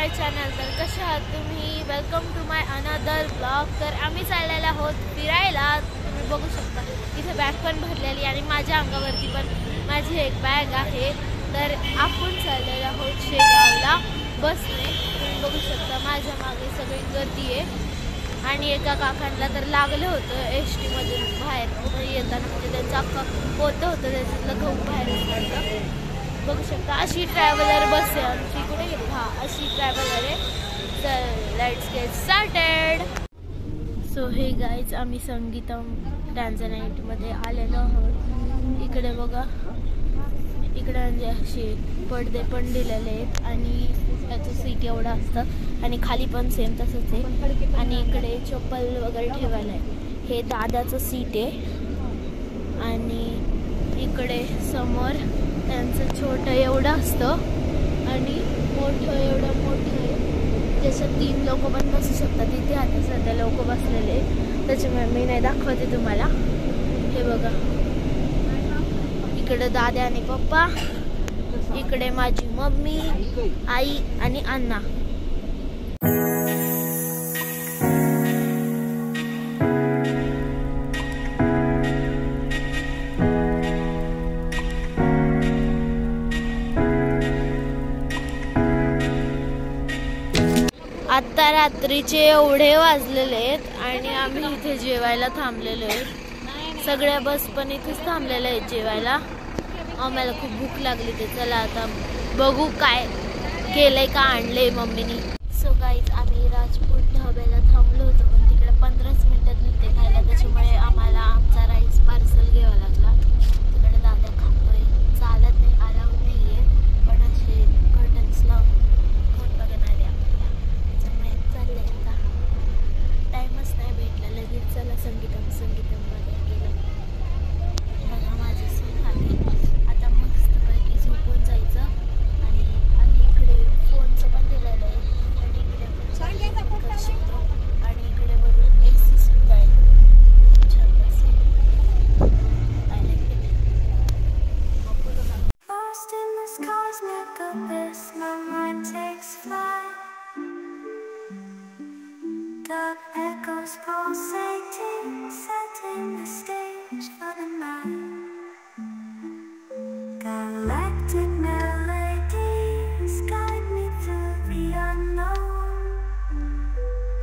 माय channel. तर कसे आहात तुम्ही? Welcome to my another blog. तर आम्ही चाललेलो आहोत फिरायला. तुम्ही बघू शकता इथे बॅग पण भरलेली आणि माझ्या अंगावरती पण माझी एक बॅग आहे. तर आपण चाललेलो आहोत शेगावला बसने. तुम्ही बघू शकता माझ्या मागे सगळी गर्दी आहे आणि एका काकांना तर लागलं होतं एसटी मधून बाहेर येताना, म्हणजे त्यांचं अख्खा पोतं होतं त्याच्यातलं गहू बाहेर पडलं. बघू शकता अशी ट्रॅव्हलर बस आहे आमची. कुठे गेली? हां, अशी ट्रॅव्हलर आहे. तर लेट्स गेट स्टार्टेड. सो हे गाईज, आम्ही संगीतम टॅन्झानाईटमध्ये आलेलो आहोत. इकडे बघा, इकडे म्हणजे असे पडदे पण दिलेले आहेत आणि त्याचं सीट एवढं असतं आणि खाली पण सेम तसंच आहे. आणि इकडे चप्पल वगैरे ठेवायला आहे. हे दादाचं सीट आहे आणि इकडे समोर त्यांचं छोटं एवढं असतं आणि मोठं एवढं मोठं आहे. जसं 3 लोक पण बसू शकतात. तिथे आता सध्या लोक बसलेले, त्याच्यामुळे मी नाही दाखवते तुम्हाला. हे बघा, इकडे दादा आणि पप्पा, इकडे माझी मम्मी, आई आणि अण्णा. आता रात्रीचे एवढे वाजलेले आहेत आणि आम्ही इथे जेवायला थांबलेलो आहेत. सगळ्या बस पण इथेच थांबलेल्या आहेत जेवायला. आम्हाला खूप भूक लागली. ते चला आता बघू काय केलंय, का आणलंय मम्मीनी. सो गाईज, आम्ही राजपूत ढाब्याला थांबलो होतो, पण तिकडे 15 मिनिटात मिळते खायला, त्याच्यामुळे आम्हाला आमचा राईस पार्सल घ्यावा लागला. तिकडे दादा खातोय. चालत नाही, अलाउड नाही आहे, पण असे कर्टन्स लावून कोण बघणार आहे आपल्याला, त्याच्यामुळे चाललंय. आता टाईमच नाही भेटला. लगेच चला संगीतमध्ये गेलं. बघा माझी सून खाते. आता मस्तपैकी झोपून जायचं. आणि आम्ही इकडे फोनचं पण दिलेलं आहे आणि इकडे पण करू शकतो. आणि इकडे बघून AC सुद्धा आहे. छान बसेल. I like it. Lost in this cosmic abyss, my mind takes flight. Dark echoes pulsating, setting the stage for the night. Galactic melodies guide me through the unknown.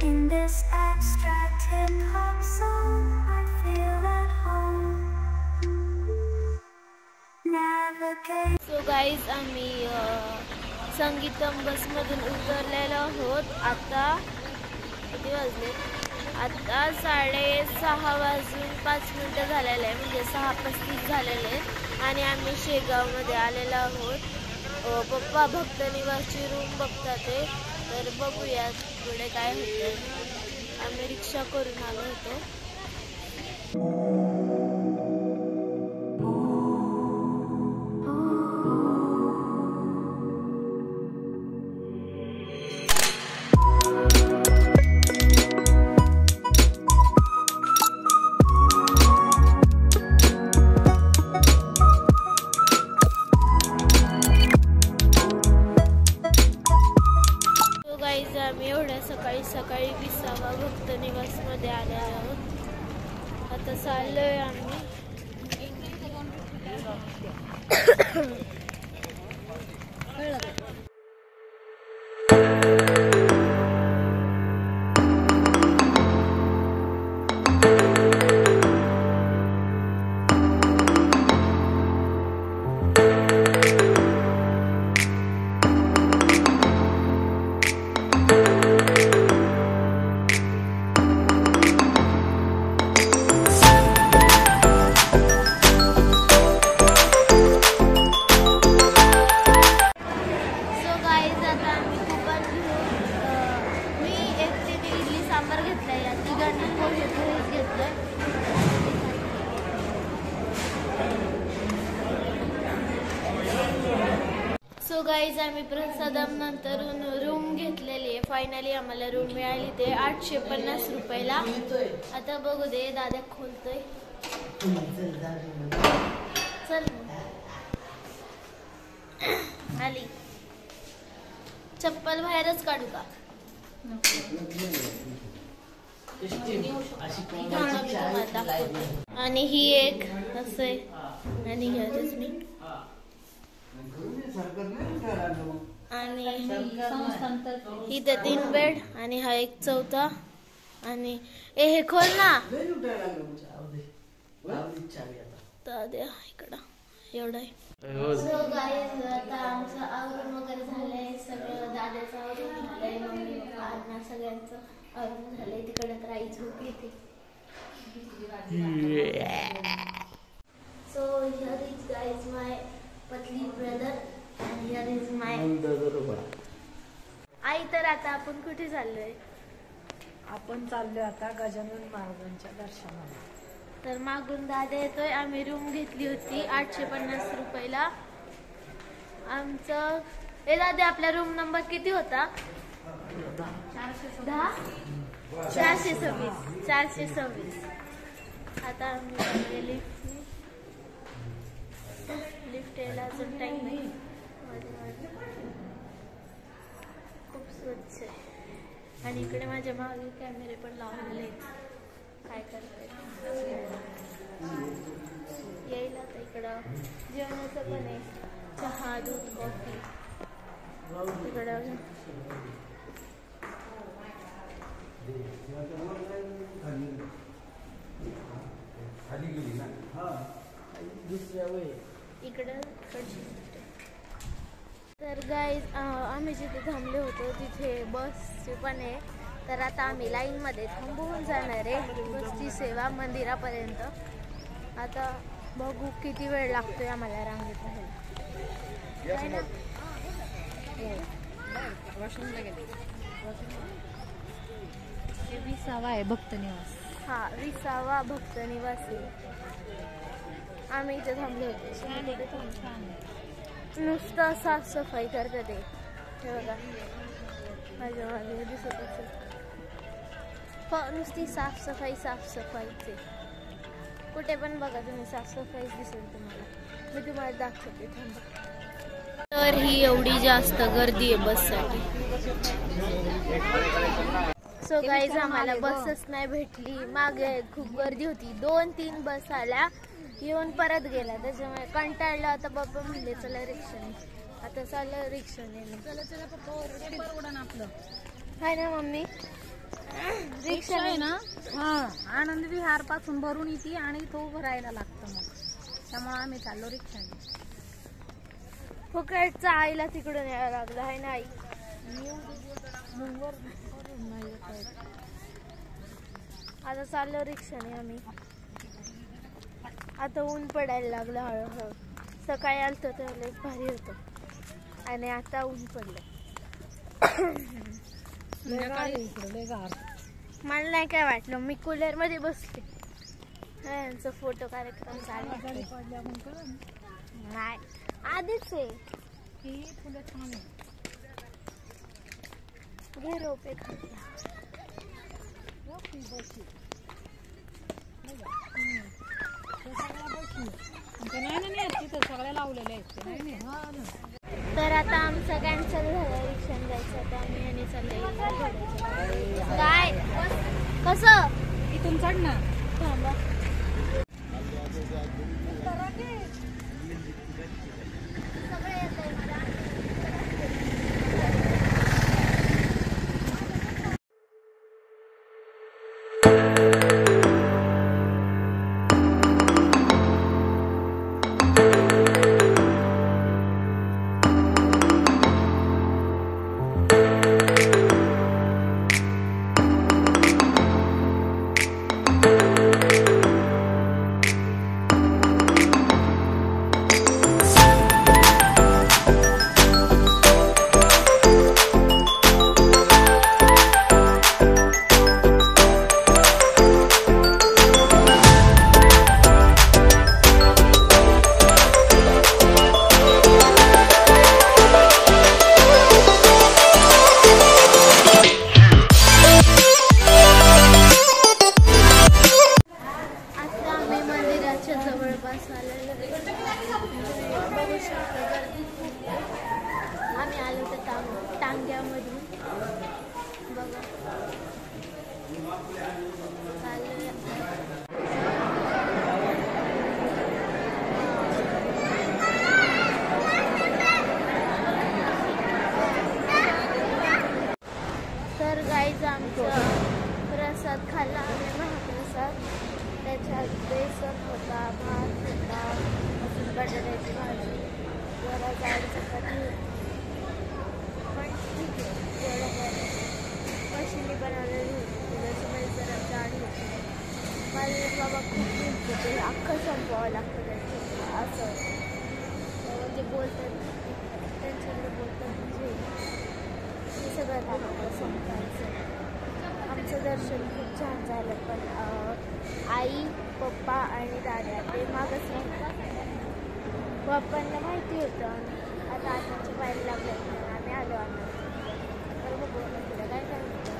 In this abstract hip-hop song, I feel at home. Navigate. So guys, आम्ही संगीतम बसमधून उतरलेलो आहोत. आता किती वाजले? आता 6:06 झालेले आहे, म्हणजे 6:35 झालेले आहेत आणि आम्ही शेगावमध्ये आलेलो आहोत. पप्पा भक्त निवासची रूम बघतात आहे. तर बघूया पुढे काय होतं. आम्ही रिक्षा करून आलो होतो. आम्ही एवढ्या सकाळी 20वा भक्त निवासमध्ये आले आहोत. आता चाललोय आम्ही. सो गाईज, आम्ही प्रसादम नंतरून रूम घेतलेली आहे. फायनली आम्हाला रूम मिळाली. ते 850 रुपयाला. आता बघू दे, दादा खोलतोय. चल आली. चप्पल बाहेरच काढू का? आणि ही एक असं आहे आणि ह्याच मी आणि ही तर 3 बेड आणि हा एक चौथा आणि हे खोल ना द्या इकडं एवढं आहे. सो गाईज आता आमचं आवरून वगैरे झालंय सगळं. दादाचं आवरून झालंय, मम्मी पप्पा सगळ्यांचं आवरून झालंय. तिकडे तर आई झोपली ती. सो हिअर इज गाईज माय पतली brother and here is my आई. तर आता आपण कुठे चाललोय? आपण चाललोय आता गजानन महाराजांच्या दर्शनाला. तर मागून दादा येतोय. आम्ही रूम घेतली होती 850 रुपयाला. आमचं हे दादा आपला रूम नंबर किती होता? 426. आता आम्ही लिफ्ट यायला अजून टाइम नाही. खूप स्वच्छ आहे आणि इकडे माझ्या मागे कॅमेरे पण लावलेले आहेत. काय करते यायला तर इकडं जेवणाचं पण आहे. चहा दूध कॉफी इकडं. इकडं तर गाईज आम्ही जिथे थांबले होतो तिथे बस पण आहे. तर आता आम्ही लाईनमध्ये थांबवून जाणार आहे बसची सेवा मंदिरापर्यंत. आता बघू किती वेळ लागतोय आम्हाला रांगेत राहायला. 20वा आहे भक्त निवास. हा 20वा भक्त निवास आहे. आम्ही इथे थांबले होते. नुसतं साफसफाई करतात ते. हे बघा माझ्या मागे दिसत असेल. नुसती साफसफाईचे. कुठे पण बघा तुम्ही साफसफाईच दिसेल तुम्हाला. मी तुम्हाला दाखवते थांबा. तर ही एवढी जास्त गर्दी आहे बससाठी. सो गाईज आम्हाला बसच नाही भेटली. मागे खूप गर्दी होती. 2-3 बस आल्या येऊन परत गेला. त्याच्यामुळे कंटाळला. आता बाबा म्हणले चला रिक्षाने. आता चाललं रिक्षाने. आपलं हाय ना मम्मी रिक्षा आहे ना. हा आनंद विहार पासून भरून येते आणि तो भरायला लागतं. मग त्यामुळे आम्ही चाललो रिक्षाने. फुकटचा आईला तिकडून यायला लागला आहे ना आई. आता चाललो रिक्षाने आम्ही. आता ऊन पडायला लागलं हळूहळू. सकाळी आलतो तर लय भारी होतं आणि आता ऊन पडलं. मला नाही काय वाटलं. मी कूलर मध्ये बसले. यांचा फोटो कार्यक्रम चालू नाही आधीच आहे. घे रोपे खाली. सगळ्या लावलेल्या आहेत. तर आता आमचं कॅन्सल झालं रिक्षाने जायचं. आता आम्ही आणि चाललंय काय कसं इथून चढ ना. थांबा. आमचा प्रसाद खाल्ला आम्ही महाप्रसाद. त्याच्यात बेसन होता, भात होता, अजून बटाट्याची भाजी, जरा जाड चपाती होती. पण ठीक आहे, एवढं मशीनी बनवलेली होती, त्याच्यामुळे जरा जाड होती. माझे बाबा खूप भूक होते, अख्खं संपवावं लागतं त्यांचं असं. म्हणजे बोलतात त्यांच्याकडे बोलतात म्हणजे हे सगळं संपायचं. आमचं दर्शन खूप छान झालं, पण आई पप्पा आणि दादा ते मागच नाही. पप्पांना माहिती होतं आता आताच्या पायला लागलं, आम्ही आलो आम्हाला. तर बघू पुढे काय काय होतं.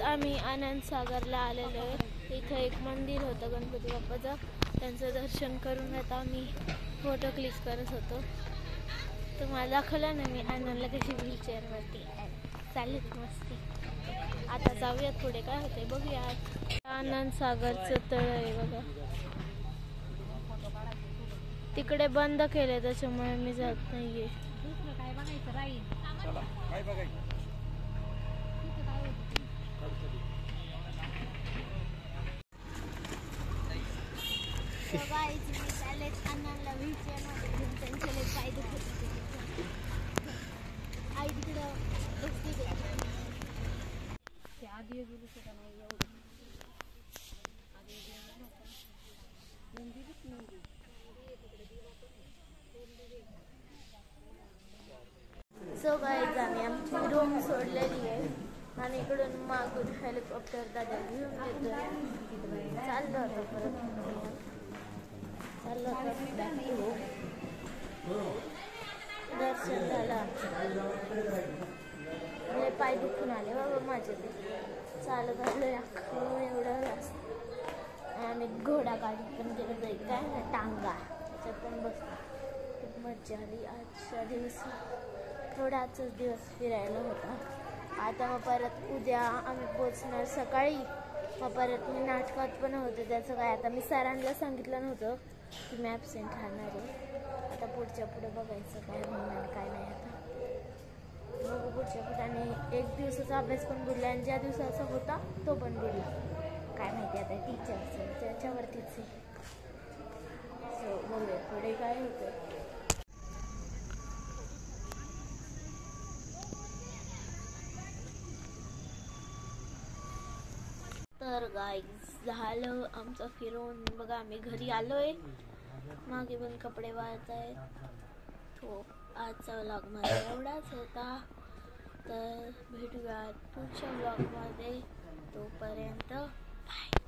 आम्ही आनंद सागरला आलेलो आहे. इथं एक मंदिर होतं गणपती बाप्पाचं, त्यांचं दर्शन करून आता आम्ही फोटो क्लिक करत होतो. तुम्हाला दाखवलं ना मी आनंदला कशी व्हीलचेअरवरती चाललीत मस्ती. आता जाऊयात पुढे काय होते बघूयात. आनंद सागरचं तळ आहे बघा, तिकडे बंद केले त्याच्यामुळे मी जात नाहीये. काय बघायचं राहील, काय बघायचं. आनंदला व्हीलचेअरमध्ये घेऊन त्यांचे पाय दुखत होते. आई तिकडं बसली आधी गेली सुद्धा नाही एवढं. सो गाईज आम्ही आमची रूम सोडलेली आहे आणि इकडून मागून हेलिकॉप्टर दादा घेऊन येतोय. चाललो होतं परत दर्शन झालं आमचं. पाय दुखून आले बाबा माझे, ते चालत आलं अख्खं एवढं. आम्ही घोडा गाडी पण गेलो जाईल काय ना टांगा, त्याच्यात पण बसलो. खूप मजा आली. आजच्या दिवशी थोडा आजचाच दिवस फिरायला होता. आता मग परत उद्या आम्ही पोचणार सकाळी. मग परत मी नाटकात पण होते, त्याचं काय आता मी सरांना सांगितलं नव्हतं की मी ॲबसेंट राहणार आहे. आता पुढच्या पुढे बघायचं काय होणार काय नाही. आता बघू पुढच्या पुढे. एक दिवसाचा अभ्यास पण बुडला आणि ज्या दिवसाचा होता तो पण बुडला. काय माहिती आता टीचरचं त्याच्यावरतीच आहे. सो बघूया पुढे काय होतं. तर गाईज झालं आमचं फिरून. बघा आम्ही घरी आलोय. मागे पण कपडे वाळत आहेत. तो आजचा व्लॉग माझा एवढाच होता. तर भेटूया पुढच्या व्लॉगमध्ये. तोपर्यंत बाय.